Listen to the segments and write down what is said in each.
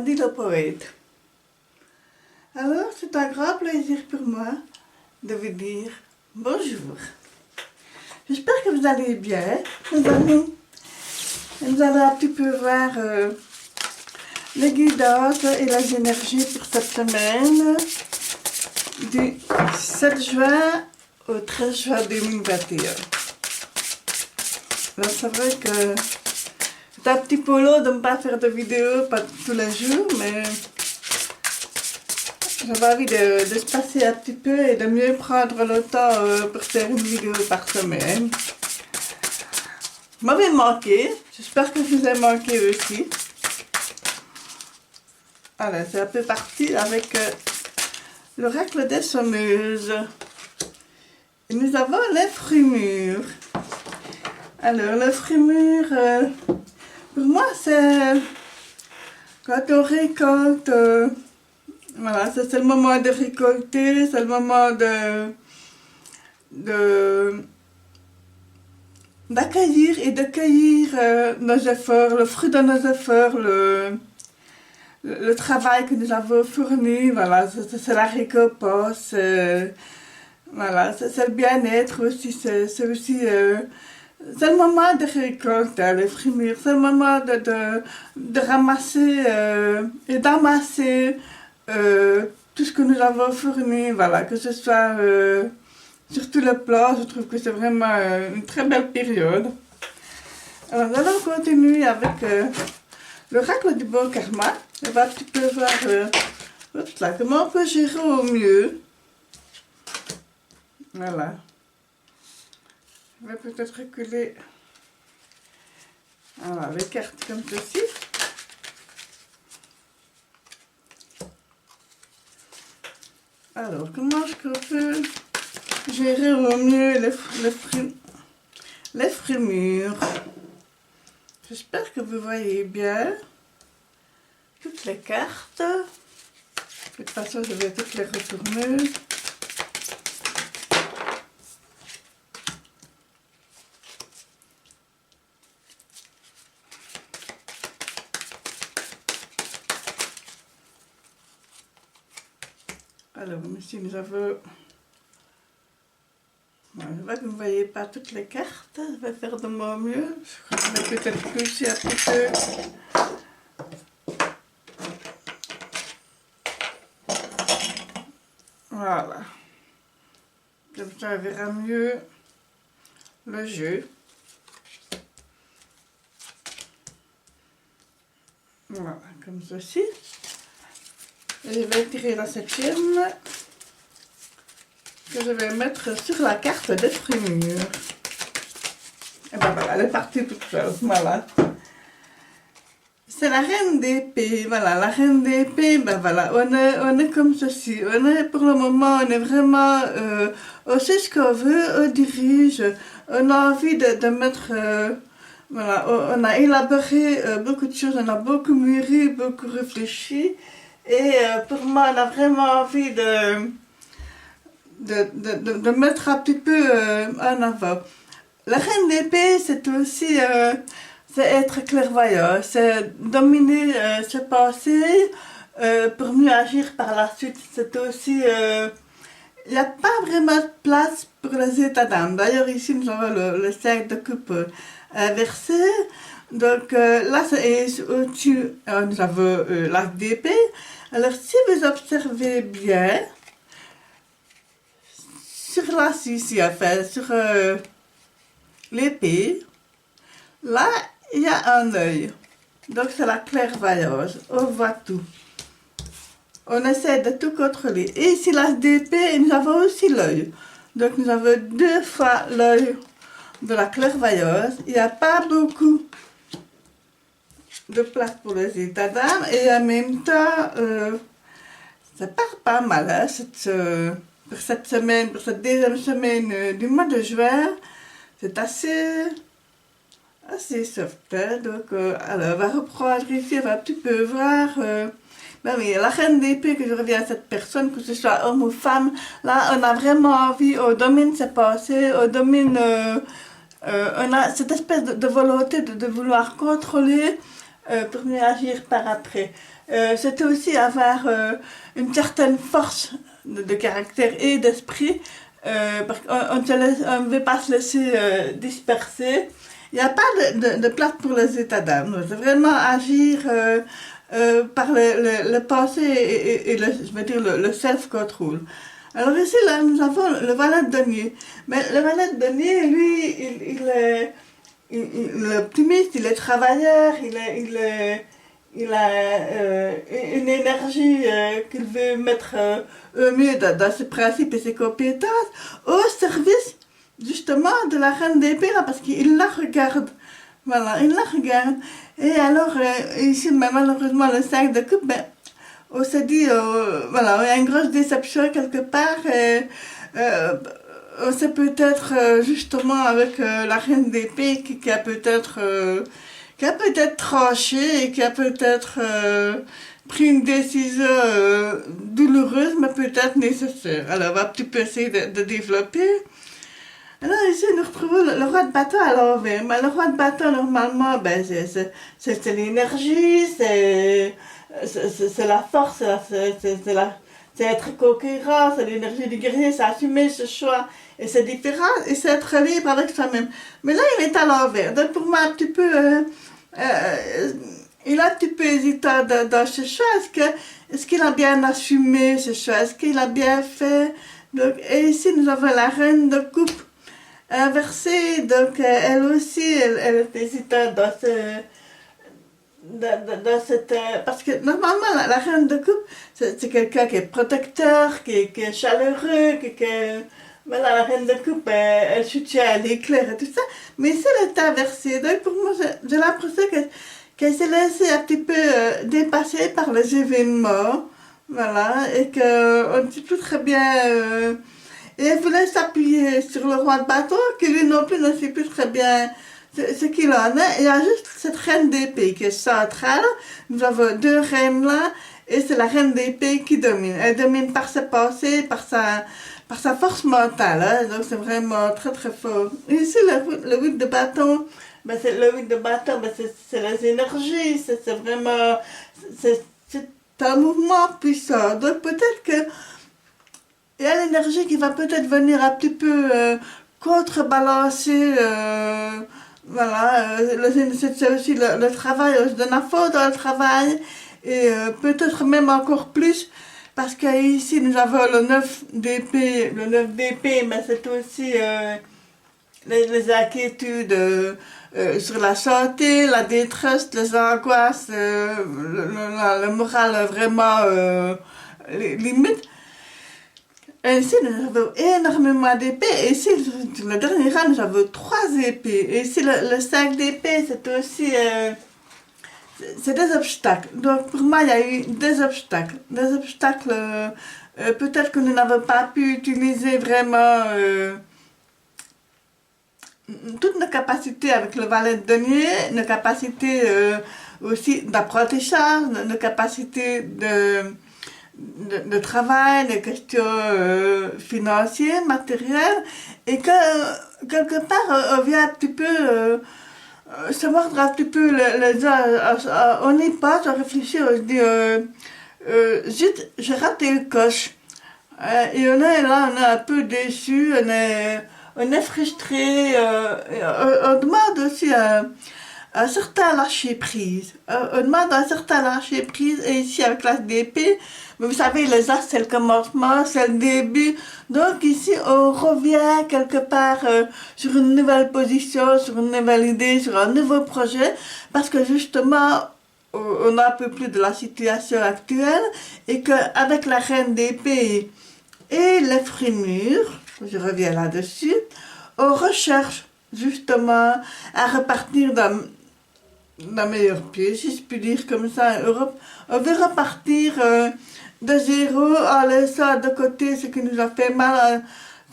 dit le poète. Alors, c'est un grand plaisir pour moi de vous dire bonjour. J'espère que vous allez bien, mes amis. Nous allons un petit peu voir les guidances et les énergies pour cette semaine du 7 juin au 13 juin 2021. Alors, c'est vrai que c'est un petit peu long de ne pas faire de vidéos pas tous les jours, mais j'avais envie de se passer un petit peu et de mieux prendre le temps pour faire une vidéo par semaine. Vous m'avez manqué, j'espère que je vous ai manqué aussi. Voilà, c'est un peu parti avec l'oracle des sommeuses. Et nous avons les fruits mûrs. Alors, les fruits mûrs, pour moi, c'est quand on récolte. Voilà, c'est le moment de récolter, c'est le moment d'accueillir et de cueillir nos efforts, le fruit de nos efforts, le travail que nous avons fourni. Voilà, c'est la récompense, voilà, c'est le bien-être aussi, c'est aussi c'est le moment de récolter les fruits mûrs, c'est le moment de ramasser et d'amasser tout ce que nous avons fourni, voilà, que ce soit sur tout le plan. Je trouve que c'est vraiment une très belle période. Alors, nous allons continuer avec l'oracle du bon karma. On va un petit peu voir là, comment on peut gérer au mieux. Voilà. Je vais peut-être reculer voilà, les cartes comme ceci. Alors, comment est-ce qu'on peut gérer au mieux les fruits mûrs? J'espère que vous voyez bien toutes les cartes. De toute façon, je vais toutes les retourner. Alors, ici, nous avons... Bon, je vois que vous ne voyez pas toutes les cartes. Je vais faire de mon mieux. Je crois que je vais peut-être pousser un petit peu. Voilà. Comme ça, on verra mieux le jeu. Voilà, comme ceci. Et je vais tirer la 7e que je vais mettre sur la carte des fruits mûrs. Et ben voilà, elle est partie toute seule. Voilà. C'est la reine d'épée. Voilà, la reine d'épée, ben voilà, on est comme ceci. On est, pour le moment, on est vraiment, on sait ce qu'on veut, on dirige, on a envie de mettre, voilà, on a élaboré beaucoup de choses, on a beaucoup mûri, beaucoup réfléchi. Et pour moi, on a vraiment envie de mettre un petit peu en avant. La reine d'épée, c'est aussi c'est être clairvoyant, c'est dominer ses pensées pour mieux agir par la suite. C'est aussi, il n'y a pas vraiment de place pour les états d'âme. D'ailleurs, ici, nous avons le cercle de coupe inversé. Donc là, c'est au-dessus, nous avons l'as d'épée. Alors, si vous observez bien, sur l'as ici, enfin, sur l'épée, là, il y a un œil. Donc, c'est la clairvoyance. On voit tout. On essaie de tout contrôler. Et ici, l'as d'épée, nous avons aussi l'œil. Donc, nous avons 2 fois l'œil de la clairvoyance. Il n'y a pas beaucoup de place pour les états d'âme. Et en même temps, ça part pas mal, hein, pour cette semaine, pour cette deuxième semaine du mois de juin. C'est assez soft, hein. Donc, alors, on va reprendre ici, on va un petit peu voir. Ben oui, la reine d'épée, que je reviens à cette personne, que ce soit homme ou femme, là, on a vraiment envie, on domine ses pensées, on domine, on a cette espèce de volonté de vouloir contrôler pour mieux agir par après. c'était aussi avoir une certaine force de caractère et d'esprit, parce qu'on ne veut pas se laisser disperser. Il n'y a pas de place pour les états d'âme. C'est vraiment agir par le pensée et je veux dire le self-control. Alors ici, là, nous avons le valet de denier. Mais le valet de denier, lui, il est optimiste, il est travailleur, il a une énergie qu'il veut mettre au mieux dans ses principes et ses compétences au service justement de la reine d'épée là, parce qu'il la regarde. Voilà, il la regarde. Et alors, ici, ben, malheureusement, le 5 de coupe, ben, on s'est dit, voilà, il y a une grosse déception quelque part. Et, on sait peut-être justement avec la reine d'épée qui a peut-être tranché et qui a peut-être pris une décision douloureuse, mais peut-être nécessaire. Alors, on va un petit peu essayer de développer. Alors ici, nous retrouvons le roi de bâton à l'envers. Mais le roi de bâton, normalement, ben, c'est l'énergie, c'est la force, c'est être conquérant, c'est l'énergie du guerrier, c'est assumer ce choix. Et c'est différent, et c'est être libre avec soi-même. Mais là, il est à l'envers. Donc pour moi, un petit peu... il a un petit peu hésitant dans ce choix. Est-ce qu'il a bien assumé ce choix? Est-ce qu'il a bien fait? Donc, et ici, nous avons la reine de coupe inversée. Donc, elle aussi, elle est hésitante dans cette... parce que normalement, la reine de coupe, c'est quelqu'un qui est protecteur, qui est chaleureux, voilà, la reine de coupe, elle soutient, elle éclaire et tout ça. Mais ici, elle est inversée. Donc, pour moi, j'ai l'impression qu'elle s'est laissée un petit peu dépasser par les événements. Voilà, et qu'on ne sait plus très bien... et elle voulait s'appuyer sur le roi de bâton, qui lui non plus ne sait plus très bien ce qu'il en est. Il y a juste cette reine d'épée qui est centrale. Nous avons deux reines là, et c'est la reine d'épée qui domine. Elle domine par ses pensées, par sa force mentale. Hein. Donc c'est vraiment très très fort. Et ici, le 8 de bâton, ben, le 8 de bâton, ben, c'est les énergies, c'est vraiment... c'est un mouvement puissant. Donc peut-être que il y a l'énergie qui va peut-être venir un petit peu contrebalancer, voilà, c'est aussi le travail, on se donne à fond dans le travail, et peut-être même encore plus, parce qu'ici nous avons le 9 d'épée, mais c'est aussi les inquiétudes sur la santé, la détresse, les angoisses, le moral vraiment limite. Et ici, nous avons énormément d'épées. Et ici, le dernier rang, nous avons 3 épées. Et ici, le 5 d'épées, c'est aussi... c'est des obstacles. Donc, pour moi, il y a eu des obstacles. Des obstacles, peut-être que nous n'avons pas pu utiliser vraiment toutes nos capacités avec le valet de denier, nos capacités aussi d'apprentissage, nos capacités de travail, des questions financières, matérielles, et que quelque part on vient un petit peu se mordre un petit peu les uns, on y passe, on réfléchit, on se dit zut, j'ai raté le coche. Et on est là, on est un peu déçu, on est frustré, on demande aussi un certain lâcher prise. On demande un certain lâcher prise, et ici avec l'as d'épée, mais vous savez, les as c'est le commencement, c'est le début. Donc ici on revient quelque part sur une nouvelle position, sur une nouvelle idée, sur un nouveau projet, parce que justement on n'en peut plus de la situation actuelle, et qu'avec la reine d'épée et les fruits mûrs, je reviens là-dessus, on recherche justement à repartir d'un meilleur pied, si je puis dire comme ça, en Europe. On veut repartir de zéro en laissant de côté ce qui nous a fait mal,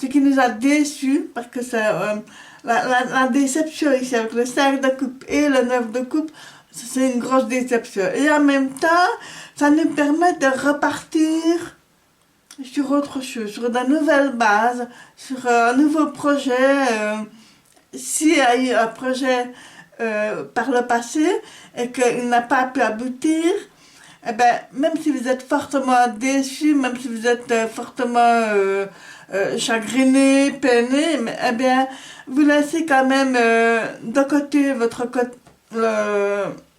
ce qui nous a déçus, parce que c'est la déception ici avec le 5 de coupe et le 9 de coupe, c'est une grosse déception. Et en même temps, ça nous permet de repartir sur autre chose, sur de nouvelles bases, sur un nouveau projet. S'il y a eu un projet par le passé et qu'il n'a pas pu aboutir, eh ben, même si vous êtes fortement déçu, même si vous êtes fortement chagriné, peiné, mais, eh bien, vous laissez quand même de côté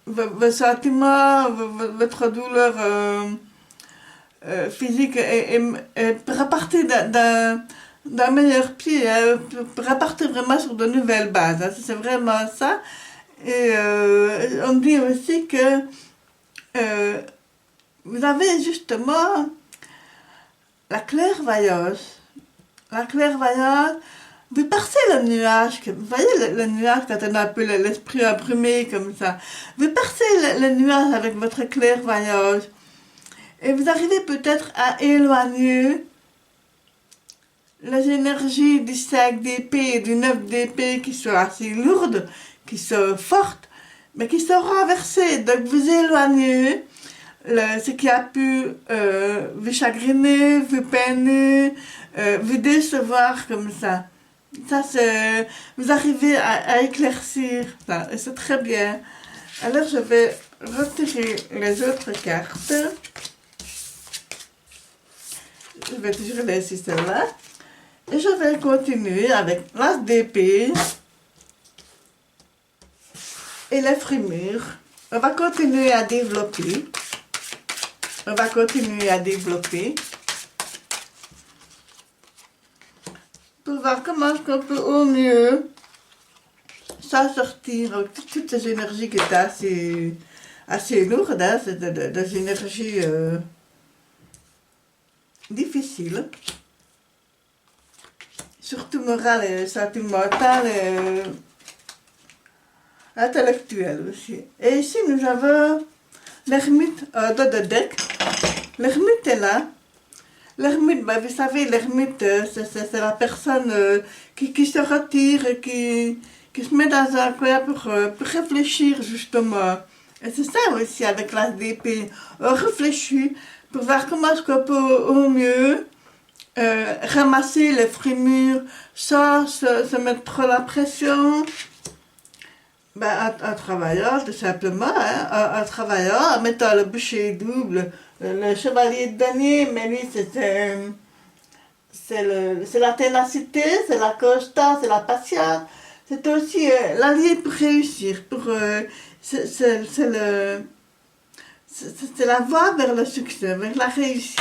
vos sentiments, votre douleur physique et repartir d'un meilleur pied, hein, repartir vraiment sur de nouvelles bases. Hein, c'est vraiment ça. Et on dit aussi que vous avez justement la clairvoyance. La clairvoyance, vous percez le nuage, vous voyez le nuage quand on a un peu l'esprit embrumé comme ça. Vous percez le nuage avec votre clairvoyance. Et vous arrivez peut-être à éloigner les énergies du 5 d'épée et du 9 d'épée qui sont assez lourdes, qui sont fortes, mais qui sont renversées. Donc vous éloignez ce qui a pu vous chagriner, vous peiner, vous décevoir comme ça. Ça, c'est, vous arrivez à éclaircir ça, et c'est très bien. Alors je vais retirer les autres cartes. Je vais toujours laisser celle-là. Et je vais continuer avec l'as d'épée et les frémures. On va continuer à développer. On va continuer à développer pour voir comment on peut au mieux s'en sortir avec toutes ces énergies qui étaient assez lourdes, hein, c'est des énergies difficiles, surtout morales et sentimentales et intellectuelles aussi. Et ici nous avons l'ermite dans le deck. L'ermite est là. L'ermite, bah, vous savez, l'ermite, c'est la personne qui se retire et qui se met dans un coin pour réfléchir justement. Et c'est ça aussi avec l'as d'épée. On réfléchit pour voir comment est-ce qu'on peut au mieux ramasser les frémures sans se mettre trop la pression. Ben, en travaillant, tout simplement, hein, en travaillant, en mettant le bûcher double, le chevalier de denier, mais lui, c'est la ténacité, c'est la constance, c'est la patience. C'est aussi l'allié pour réussir, c'est la voie vers le succès, vers la réussite.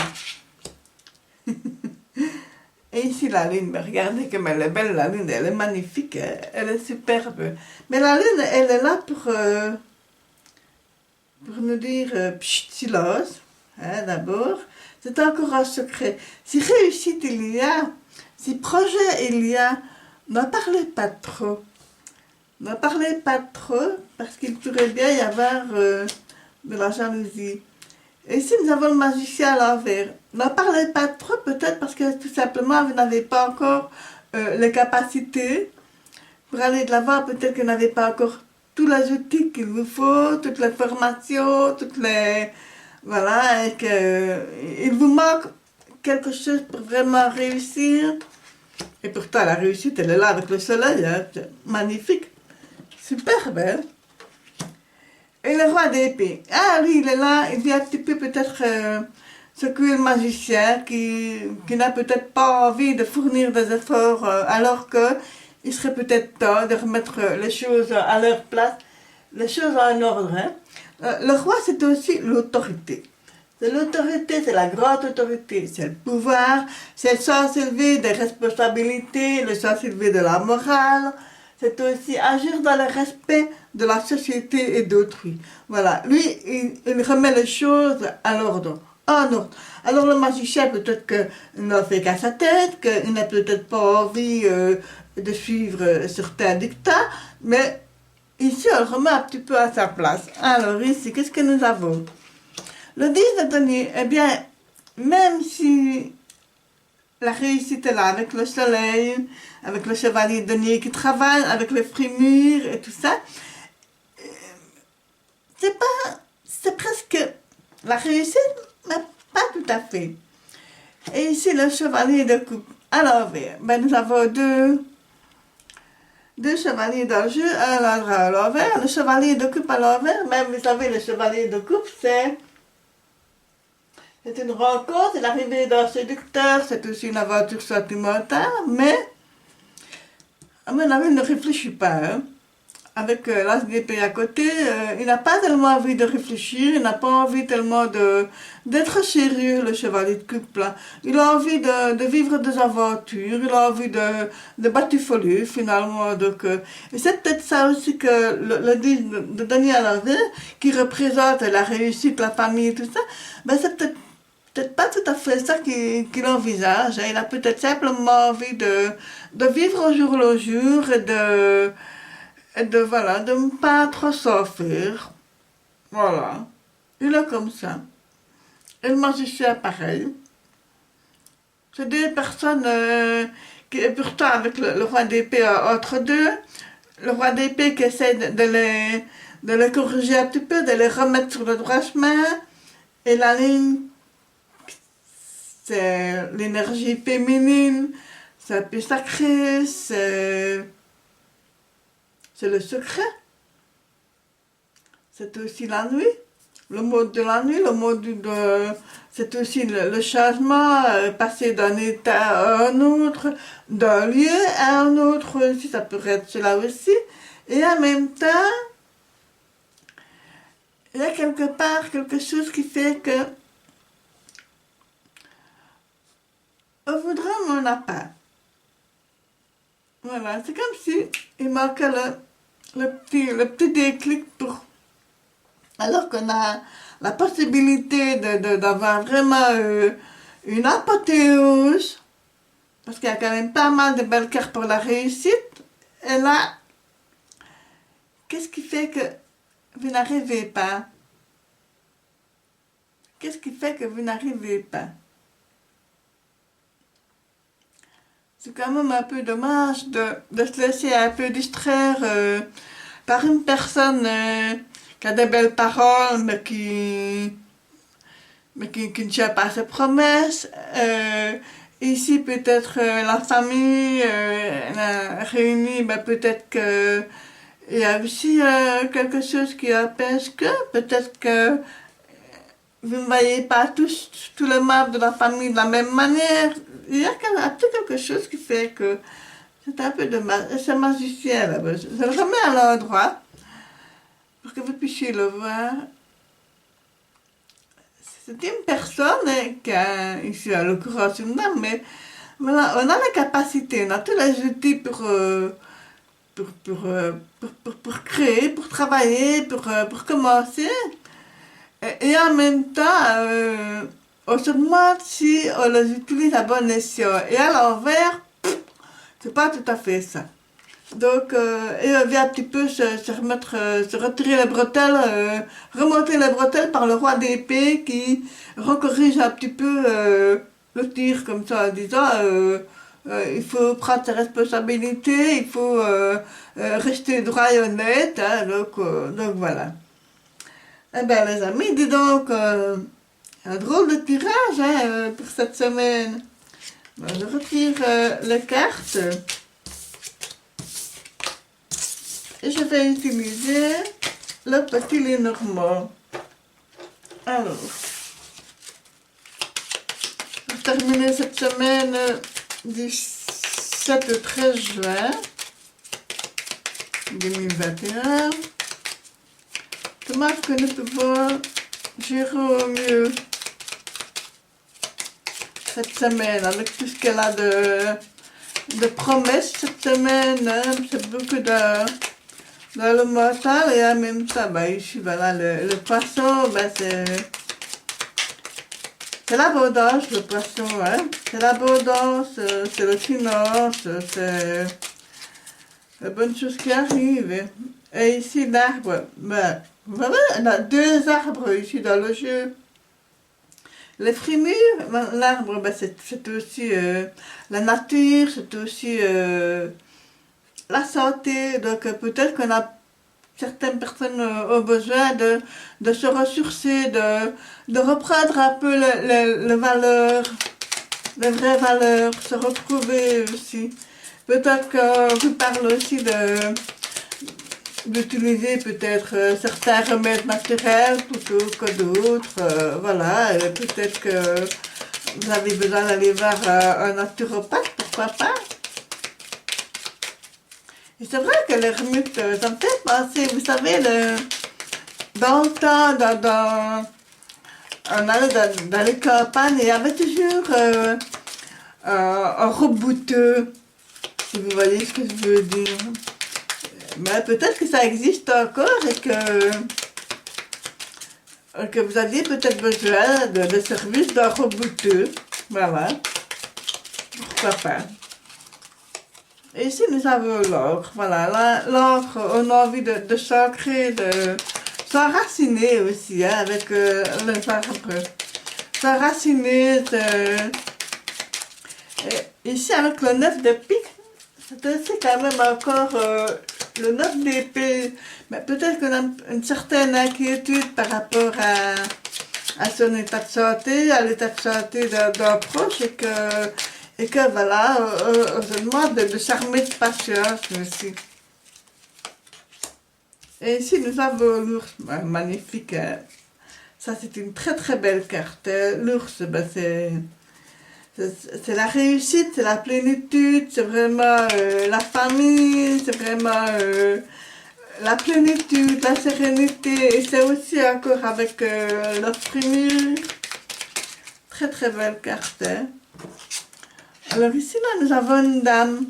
Et ici la lune, mais regardez comme elle est belle, la lune, elle est magnifique, elle est superbe. Mais la lune, elle est là pour nous dire pchit, silence, hein, d'abord. C'est encore un secret. Si réussite il y a, si projet il y a, n'en parlez pas trop. N'en parlez pas trop, parce qu'il pourrait bien y avoir de la jalousie. Et ici, nous avons le magicien à l'envers. N'en parlez pas trop, peut-être parce que tout simplement, vous n'avez pas encore les capacités pour aller de l'avant. Peut-être que vous n'avez pas encore tous les outils qu'il vous faut, toutes les formations, toutes les... Voilà, et qu'il vous manque quelque chose pour vraiment réussir. Et pourtant, la réussite, elle est là avec le soleil, hein, magnifique, superbe, hein. Et le roi d'épée, ah lui il est là, il vient un petit peu peut-être secouer le magicien qui n'a peut-être pas envie de fournir des efforts alors qu'il serait peut-être temps de remettre les choses à leur place, les choses en ordre. Hein. Le roi c'est aussi l'autorité. C'est l'autorité, c'est la grande autorité, c'est le pouvoir, c'est le sens élevé des responsabilités, le sens élevé de la morale. C'est aussi agir dans le respect de la société et d'autrui. Voilà, lui, il remet les choses à l'ordre, en ordre. Alors le magicien, peut-être qu'il n'en fait qu'à sa tête, qu'il n'a peut-être pas envie de suivre certains dictats, mais ici, on le remet un petit peu à sa place. Alors ici, qu'est-ce que nous avons? Le 10 de denier, eh bien, même si la réussite est là, avec le soleil, avec le chevalier de denier qui travaille, avec les frémures et tout ça, c'est presque la réussite, mais pas tout à fait. Et ici, le chevalier de coupe à l'envers. Ben, nous avons deux chevaliers dans le jeu, un à l'envers. Le chevalier de coupe à l'envers, même vous savez, le chevalier de coupe, c'est c'est une rencontre, c'est l'arrivée d'un séducteur, c'est aussi une aventure sentimentale, mais à mon avis, il ne réfléchit pas. Hein. Avec l'ASDP à côté, il n'a pas tellement envie de réfléchir, il n'a pas envie tellement d'être sérieux, le chevalier de couple. Là. Il a envie de vivre des aventures, il a envie de batifoler finalement. Donc, et c'est peut-être ça aussi que le disque de Daniel avait, qui représente la réussite, la famille, tout ça, ben c'est peut-être pas tout à fait ça qu'il envisage. Hein. Il a peut-être simplement envie de vivre au jour le jour et voilà, de ne pas trop s'offrir. Voilà. Il est comme ça. Et le magicien, pareil. C'est des personnes qui, et pourtant, avec le roi d'épée entre deux, le roi d'épée qui essaie de les corriger un petit peu, de les remettre sur le droit chemin. Et la ligne, c'est l'énergie féminine, c'est plus sacré, c'est le secret. C'est aussi la nuit, le mode de la nuit, c'est aussi le changement, passer d'un état à un autre, d'un lieu à un autre aussi, ça pourrait être cela aussi. Et en même temps, il y a quelque part quelque chose qui fait que on voudrait, mais on n'a pas. Voilà, c'est comme si il manquait le petit déclic pour... Alors qu'on a la possibilité d'avoir vraiment une apothéose, parce qu'il y a quand même pas mal de belles cartes pour la réussite, et là, qu'est-ce qui fait que vous n'arrivez pas? Qu'est-ce qui fait que vous n'arrivez pas? C'est quand même un peu dommage de se laisser un peu distraire par une personne qui a des belles paroles, mais qui ne tient pas ses promesses. Ici, peut-être la famille réunie, ben, peut-être que il y a aussi quelque chose qui empêche que, peut-être que vous ne voyez pas tous les membres de la famille de la même manière. Il y a un petit quelque chose qui fait que c'est un peu dommage. Et ce magicien là, je le remets à l'endroit pour que vous puissiez le voir. C'est une personne qui a, ici à l'occurrence une dame, mais voilà, on a la capacité, on a tous les outils pour créer, pour travailler, pour commencer. Et en même temps, on se demande si on les utilise à bon escient. Et à l'envers, c'est pas tout à fait ça. Donc, et on vient un petit peu se retirer les bretelles, remonter les bretelles par le roi d'épée qui recorrige un petit peu le tir comme ça en disant il faut prendre ses responsabilités, il faut rester droit et honnête. Hein, donc voilà. Eh bien les amis, dis donc, un drôle de tirage hein, pour cette semaine. Bon, je retire les cartes. Et je vais utiliser le petit Lenormand. Alors, pour terminer cette semaine du 7 au 13 juin 2021, comment est-ce que nous pouvons gérer au mieux cette semaine avec tout ce qu'elle a de promesses cette semaine, hein, c'est beaucoup dans le mental et en même temps, bah, ici, voilà, le poisson, bah, c'est l'abondance, le poisson, hein. C'est l'abondance, c'est la finance, c'est les bonnes choses qui arrivent. Et ici, l'arbre, bah, vous voyez, on a deux arbres ici dans le jeu. Les fruits mûrs, bah, l'arbre, bah, c'est aussi la nature, c'est aussi la santé, donc peut-être qu'on a certaines personnes ont besoin de se ressourcer, de reprendre un peu les valeurs, les vraies valeurs, se retrouver aussi. Peut-être qu'on vous parle aussi d'utiliser peut-être certains remèdes naturels plutôt que d'autres. Voilà, peut-être que vous avez besoin d'aller voir un naturopathe, pourquoi pas. Et c'est vrai que les remuques, ça me fait penser, vous savez, dans le temps, on allait dans les campagnes, il y avait toujours un rebouteux, si vous voyez ce que je veux dire. Mais peut-être que ça existe encore et que vous aviez peut-être besoin de service d'un rebouteux. Voilà. Pourquoi pas. Et ici, nous avons l'ocre. Voilà, l'ocre, on a envie de s'ancrer, de s'enraciner aussi, hein, avec les arbres. S'enraciner, ici, avec le 9 de pique, c'est aussi quand même encore le 9 d'épée. Mais peut-être qu'on a une certaine inquiétude par rapport à son état de santé, à l'état de santé d'un proche, et que voilà, on se demande de s'armer de patience aussi. Et ici, nous avons l'ours, magnifique. Hein. Ça, c'est une très très belle carte. L'ours, ben, c'est la réussite, c'est la plénitude, c'est vraiment la famille, c'est vraiment la plénitude, la sérénité. Et c'est aussi encore avec la frimure. Très très belle carte. Hein. Alors ici, là, nous avons une dame.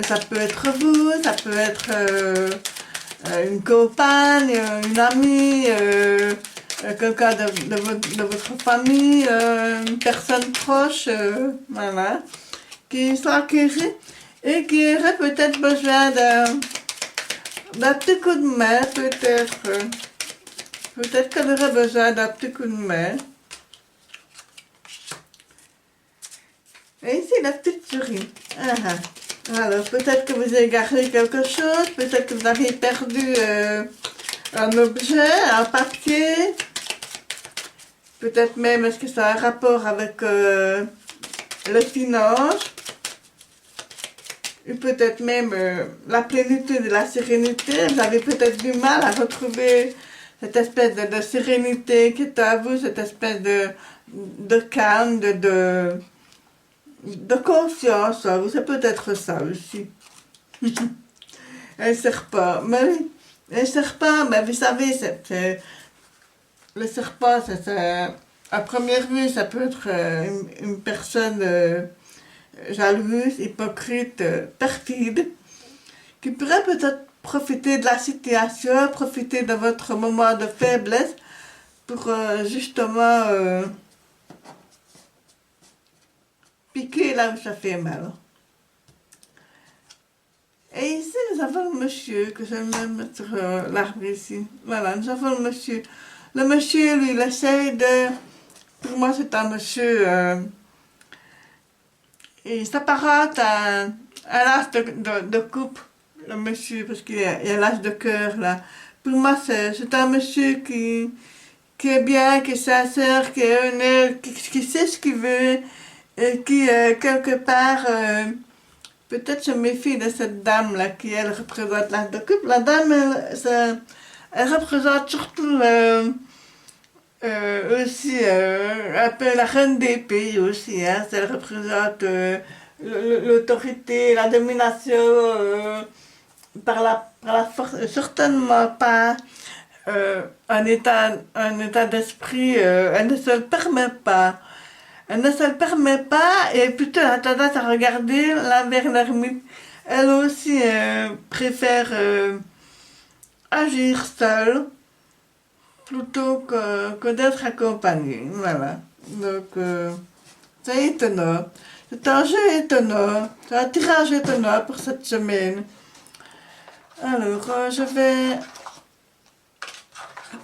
Ça peut être vous, ça peut être une compagne, une amie, quelqu'un de votre famille, une personne proche, voilà, qui soit curée et qui aurait peut-être besoin d'un petit coup de main, peut-être. Peut-être qu'elle aurait besoin d'un petit coup de main. Et ici, la petite souris. Alors, peut-être que vous avez gardé quelque chose, peut-être que vous avez perdu un objet, un papier. Peut-être même, est-ce que ça a un rapport avec les finances. Ou peut-être même la plénitude et la sérénité. Vous avez peut-être du mal à retrouver cette espèce de sérénité qui est à vous, cette espèce de calme, de conscience, c'est peut-être ça aussi. Un serpent, mais oui, un serpent, mais vous savez, le serpent, à première vue, ça peut être une personne jalouse, hypocrite, perfide, qui pourrait peut-être profiter de la situation, profiter de votre moment de faiblesse pour justement piquer là où ça fait mal. Et ici, nous avons le monsieur, que je vais mettre sur l'arbre ici. Voilà, nous avons le monsieur. Le monsieur, lui, il essaye de... Pour moi, c'est un monsieur... il s'apparente à l'as de coupe, le monsieur, parce qu'il y a l'as de cœur, là. Pour moi, c'est un monsieur qui est bien, qui est sincère, qui est honnête, qui sait ce qu'il veut, et qui, quelque part, peut-être se méfie de cette dame-là qui, elle, représente l'as de coupe. La dame, elle représente surtout aussi un peu la reine d'épée aussi. Hein. Elle représente l'autorité, la domination par la force, certainement pas un état d'esprit, elle ne se le permet pas. Elle ne se le permet pas et plutôt elle a tendance à regarder là vers l'ermite. Elle aussi préfère agir seule plutôt que d'être accompagnée. Voilà. Donc, c'est étonnant. C'est un jeu étonnant. C'est un tirage étonnant pour cette semaine. Alors, je vais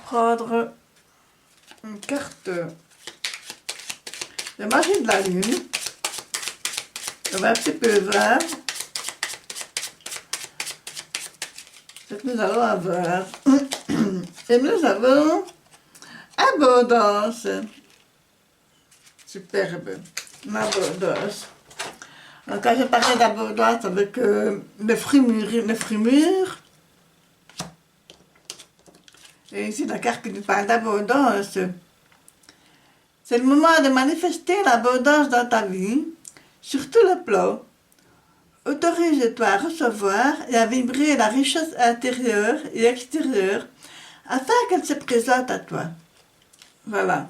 prendre une carte de magie de la lune. Je vais un petit peu voir ce que nous allons avoir. Et nous avons abondance. Superbe. Abondance. Donc, quand je parlais d'abondance avec les frimures, Et ici, la carte qui nous parle d'abondance. C'est le moment de manifester l'abondance dans ta vie, sur tout le plan. Autorise-toi à recevoir et à vibrer la richesse intérieure et extérieure afin qu'elle se présente à toi. Voilà.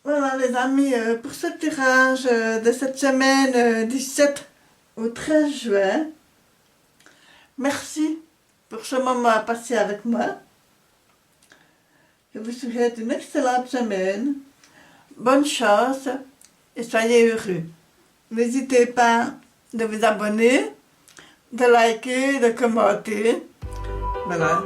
Voilà les amis, pour ce tirage de cette semaine du 7 au 13 juin. Merci pour ce moment passé avec moi. Je vous souhaite une excellente semaine. Bonne chance et soyez heureux. N'hésitez pas de vous abonner, de liker, de commenter. Voilà.